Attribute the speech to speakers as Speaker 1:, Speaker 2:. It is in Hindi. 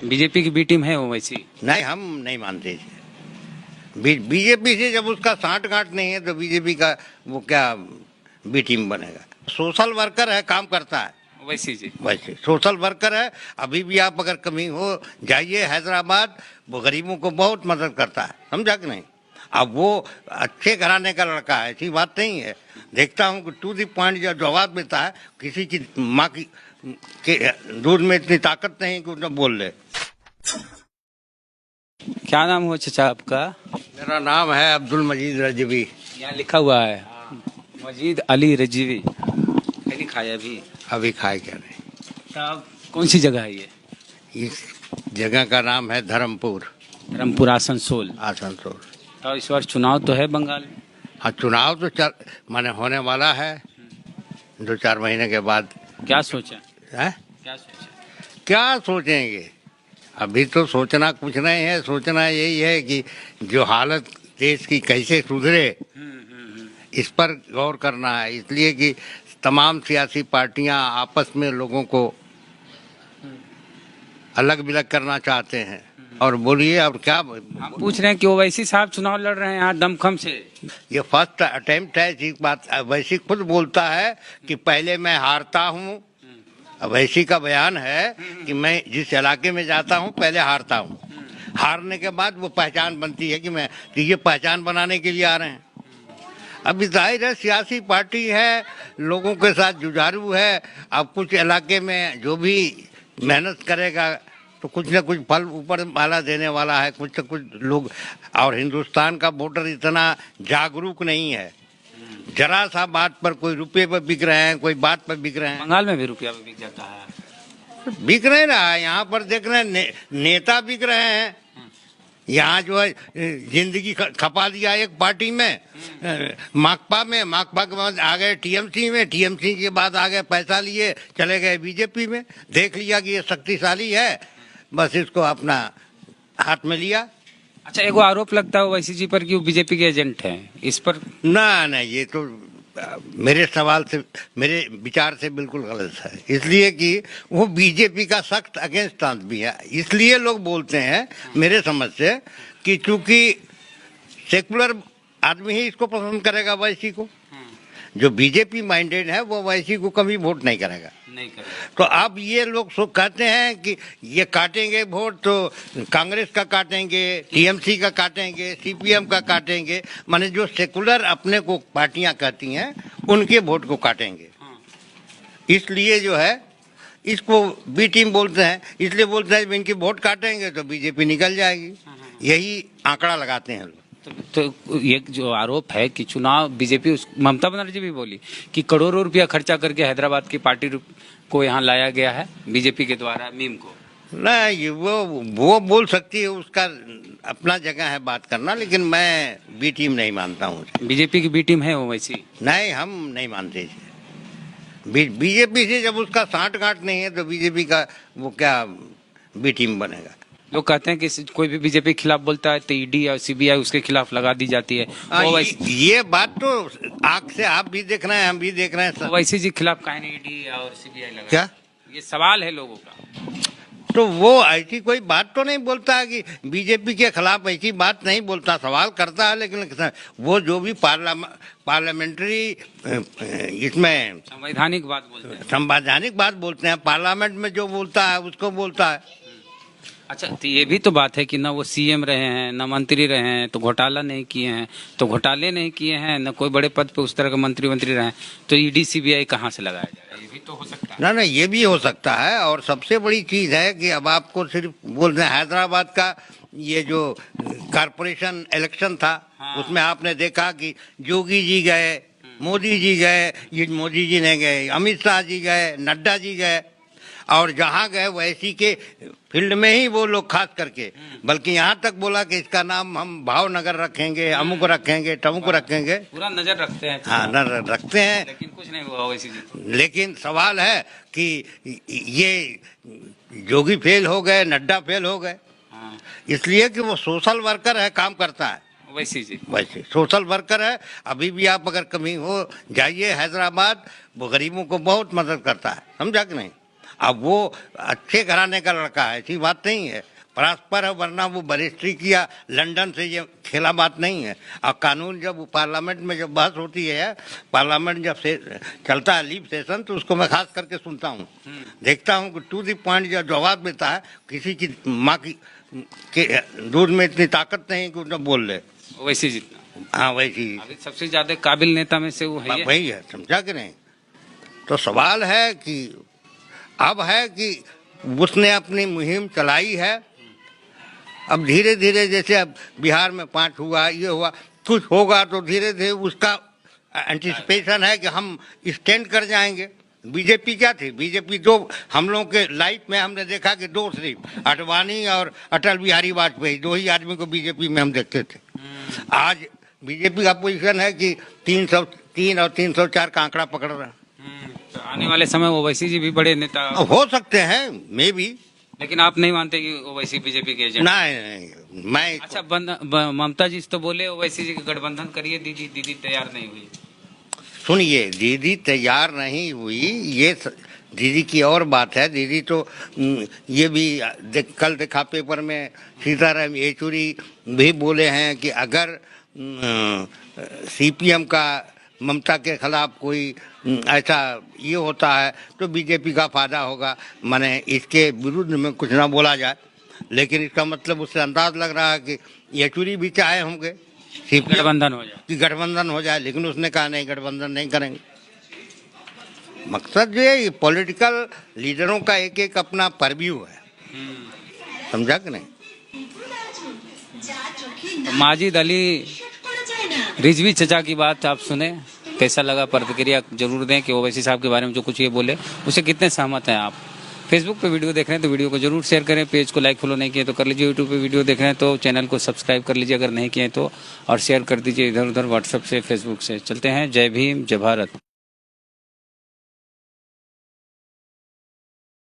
Speaker 1: बीजेपी की बी टीम है वो वैसी?
Speaker 2: नहीं, हम नहीं मानते। बीजेपी से जब उसका साठ गांठ नहीं है तो बीजेपी का वो क्या बी टीम बनेगा। सोशल वर्कर है, काम करता है
Speaker 1: वैसी जी।
Speaker 2: वैसे सोशल वर्कर है। अभी भी आप अगर कमी हो जाइए हैदराबाद, वो गरीबों को बहुत मदद करता है, समझा कि नहीं। अब वो अच्छे घराने का लड़का है, ऐसी बात नहीं है। देखता हूँ कि टू दी पॉइंट जो जवाब देता है, किसी की माँ की के दूध में इतनी ताकत नहीं कि उन्हें बोल ले।
Speaker 1: क्या नाम हुआ चाचा आपका?
Speaker 2: मेरा नाम है अब्दुल मजीद रजवी।
Speaker 1: यहाँ लिखा हुआ है मजीद अली रजवी। नहीं खाया अभी?
Speaker 2: अभी खाए क्या नहीं।
Speaker 1: साहब कौन सी जगह है ये?
Speaker 2: इस जगह का नाम है धर्मपुर,
Speaker 1: धर्मपुर आसनसोल।
Speaker 2: आसनसोल।
Speaker 1: तो इस बार चुनाव तो है बंगाल में?
Speaker 2: हाँ, चुनाव तो माने होने वाला है 2-4 महीने के बाद।
Speaker 1: क्या सोचा
Speaker 2: है?
Speaker 1: क्या सोचा?
Speaker 2: क्या सोचेंगे, अभी तो सोचना कुछ नहीं है। सोचना यही है कि जो हालत देश की कैसे सुधरे, इस पर गौर करना है। इसलिए कि तमाम सियासी पार्टियां आपस में लोगों को अलग बिलग करना चाहते हैं। और बोलिए, और क्या
Speaker 1: हम पूछ रहे हैं कि ओवैसी साहब चुनाव लड़ रहे हैं यहाँ दमखम से।
Speaker 2: ये फर्स्ट अटेम्प्ट है। इसी बात वैसी खुद बोलता है कि पहले मैं हारता हूँ। वैसी का बयान है कि मैं जिस इलाके में जाता हूँ पहले हारता हूँ, हारने के बाद वो पहचान बनती है कि ये पहचान बनाने के लिए आ रहे हैं। अभी जाहिर है सियासी पार्टी है, लोगों के साथ जुझारू है। अब कुछ इलाके में जो भी मेहनत करेगा तो कुछ न कुछ फल ऊपर वाला देने वाला है, कुछ न कुछ लोग। और हिंदुस्तान का वोटर इतना जागरूक नहीं है। जरा सा बात पर कोई रुपये पर बिक रहे हैं, कोई बात पर बिक रहे हैं।
Speaker 1: बंगाल में भी रुपया बिक जाता है?
Speaker 2: बिक नहीं रहा है, यहाँ पर देख रहे हैं नेता बिक रहे हैं। यहाँ जो है जिंदगी खपा दिया एक पार्टी में, माकपा में, माकपा के बाद आ गए टीएमसी में, टीएमसी के बाद आ गए पैसा लिए चले गए बीजेपी में। देख लिया कि ये शक्तिशाली है, बस इसको अपना हाथ में लिया।
Speaker 1: अच्छा, एगो आरोप लगता है ओवैसी जी पर कि वो बीजेपी के एजेंट हैं, इस पर?
Speaker 2: ना, ये तो मेरे सवाल से, मेरे विचार से बिल्कुल गलत है। इसलिए कि वो बीजेपी का सख्त अगेंस्ट आदमी है। इसलिए लोग बोलते हैं मेरे समझ से कि चूंकि सेकुलर आदमी ही इसको पसंद करेगा, वैसी को। जो बीजेपी माइंडेड है वो वैसी को कभी वोट नहीं करेगा। तो अब ये लोग कहते हैं कि ये काटेंगे वोट, तो कांग्रेस का काटेंगे, टीएमसी का काटेंगे, सीपीएम का काटेंगे। माने जो सेकुलर अपने को पार्टियां कहती हैं उनके वोट को काटेंगे। इसलिए जो है इसको बी टीम बोलते हैं। इसलिए बोलते हैं इनकी वोट काटेंगे तो बीजेपी निकल जाएगी। यही आंकड़ा लगाते हैं लोग।
Speaker 1: तो ये जो आरोप है कि चुनाव बीजेपी, ममता बनर्जी भी बोली कि करोड़ों रुपया खर्चा करके हैदराबाद की पार्टी को यहाँ लाया गया है बीजेपी के द्वारा, मीम को।
Speaker 2: नहीं, वो बोल सकती है, उसका अपना जगह है बात करना, लेकिन मैं बी टीम नहीं मानता हूँ।
Speaker 1: बीजेपी की बी टीम है वो वैसी?
Speaker 2: नहीं, हम नहीं मानते। बीजेपी से जब उसका साठ गांठ नहीं है तो बीजेपी का वो क्या बी टीम बनेगा।
Speaker 1: लोग कहते हैं कि कोई भी बीजेपी के खिलाफ बोलता है तो ईडी और सीबीआई उसके खिलाफ लगा दी जाती है।
Speaker 2: ये बात तो आंख से आप भी देख रहे हैं, हम भी देख रहे हैं।
Speaker 1: वैसे जी खिलाफ काहे नहीं ईडी और सीबीआई लगा?
Speaker 2: क्या
Speaker 1: ये सवाल है लोगों का।
Speaker 2: तो वो ऐसी कोई बात तो नहीं बोलता है कि बीजेपी के खिलाफ ऐसी बात नहीं बोलता, सवाल करता है। लेकिन वो जो भी पार्लियामेंट्री इसमें
Speaker 1: संवैधानिक बात बोलते हैं,
Speaker 2: संवैधानिक बात बोलते हैं, पार्लियामेंट में जो बोलता है उसको बोलता है।
Speaker 1: अच्छा, तो ये भी तो बात है कि ना वो सीएम रहे हैं ना मंत्री रहे हैं तो घोटाला नहीं किए हैं, तो घोटाले नहीं किए हैं ना कोई बड़े पद पे उस तरह के मंत्री रहे हैं, तो ईडी सीबीआई कहाँ से लगाया जाएगा? ये भी तो हो सकता है
Speaker 2: ना, ये भी हो सकता है। और सबसे बड़ी चीज है कि अब आपको सिर्फ बोल रहे हैं हैदराबाद का ये जो कारपोरेशन इलेक्शन था, उसमें आपने देखा कि योगी जी गए, मोदी जी गए, ये मोदी जी नहीं गए, अमित शाह जी गए, नड्डा जी गए, और जहाँ गए वैसी के फील्ड में ही वो लोग खास करके, बल्कि यहाँ तक बोला कि इसका नाम हम भावनगर रखेंगे, अमुक रखेंगे, टमुक रखेंगे।
Speaker 1: पूरा नजर रखते हैं।
Speaker 2: हाँ, नजर रखते हैं,
Speaker 1: लेकिन कुछ नहीं हुआ वैसी जी।
Speaker 2: लेकिन सवाल है कि ये योगी फेल हो गए, नड्डा फेल हो गए। इसलिए कि वो सोशल वर्कर है, काम करता है
Speaker 1: वैसी जी।
Speaker 2: वैसे सोशल वर्कर है। अभी भी आप अगर कमी हो जाइए हैदराबाद, वो गरीबों को बहुत मदद करता है, समझा कि नहीं। अब वो अच्छे घराने का लड़का है, ऐसी बात नहीं है, परस्पर है, वरना वो बैरिस्ट्री किया लंदन से, ये खेला बात नहीं है। और कानून जब पार्लियामेंट में जब बहस होती है, पार्लियामेंट जब से चलता है लीव सेशन, तो उसको मैं खास करके सुनता हूँ, देखता हूँ कि टू द पॉइंट जब जवाब देता है, किसी की माँ की के दूध में इतनी ताकत नहीं कि उन्हें बोल ले।
Speaker 1: ओवैसी जितना,
Speaker 2: हाँ वैसी
Speaker 1: अभी सबसे ज्यादा काबिल नेता में से वो है।
Speaker 2: वही है, समझा कि नहीं। तो सवाल है कि अब है कि उसने अपनी मुहिम चलाई है, अब धीरे धीरे जैसे अब बिहार में 5 हुआ, ये हुआ, कुछ होगा तो धीरे धीरे उसका एंटिसिपेशन है कि हम स्टैंड कर जाएंगे। बीजेपी क्या थी, बीजेपी दो, हम लोगों के लाइफ में हमने देखा कि 2 सिर्फ आडवाणी और अटल बिहारी वाजपेयी, 2 ही आदमी को बीजेपी में हम देखते थे। आज बीजेपी का पोजीशन है कि 303 और 304 का आंकड़ा पकड़ रहा है।
Speaker 1: तो आने वाले समय ओवैसी जी भी बड़े नेता
Speaker 2: हो सकते हैं, मे भी,
Speaker 1: लेकिन आप नहीं मानते कि ओवैसी बीजेपी के एजेंट?
Speaker 2: नहीं, मैं
Speaker 1: अच्छा, ममता जी तो बोले ओवैसी जी के गठबंधन करिए, दीदी तैयार नहीं हुई।
Speaker 2: सुनिए, दीदी तैयार नहीं हुई, ये दीदी की और बात है। दीदी तो ये भी कल देखा पेपर में, सीताराम येचुरी भी बोले हैं कि अगर सीपीएम का ममता के खिलाफ कोई ऐसा ये होता है तो बीजेपी का फायदा होगा। माने इसके विरुद्ध में कुछ ना बोला जाए, लेकिन इसका मतलब उससे अंदाज लग रहा है कि येचुरी भी चाहे होंगे
Speaker 1: गठबंधन हो जाए,
Speaker 2: कि गठबंधन हो जाए, लेकिन उसने कहा नहीं, गठबंधन नहीं करेंगे। मकसद जो है, पॉलिटिकल लीडरों का एक एक अपना परव्यू है, समझा कि नहीं।
Speaker 1: तो माजिद अली रिजवी चचा की बात आप सुने, कैसा लगा, प्रतिक्रिया जरूर दें कि ओवैसी साहब के बारे में जो कुछ ये बोले उसे कितने सहमत हैं आप। फेसबुक पे वीडियो देख रहे हैं तो वीडियो को जरूर शेयर करें, पेज को लाइक फॉलो नहीं किए तो कर लीजिए, यूट्यूब पे वीडियो देख रहे हैं तो चैनल को सब्सक्राइब कर लीजिए अगर नहीं किए तो, और शेयर कर दीजिए इधर उधर व्हाट्सएप से, फेसबुक से। चलते हैं, जय भीम, जय भारत।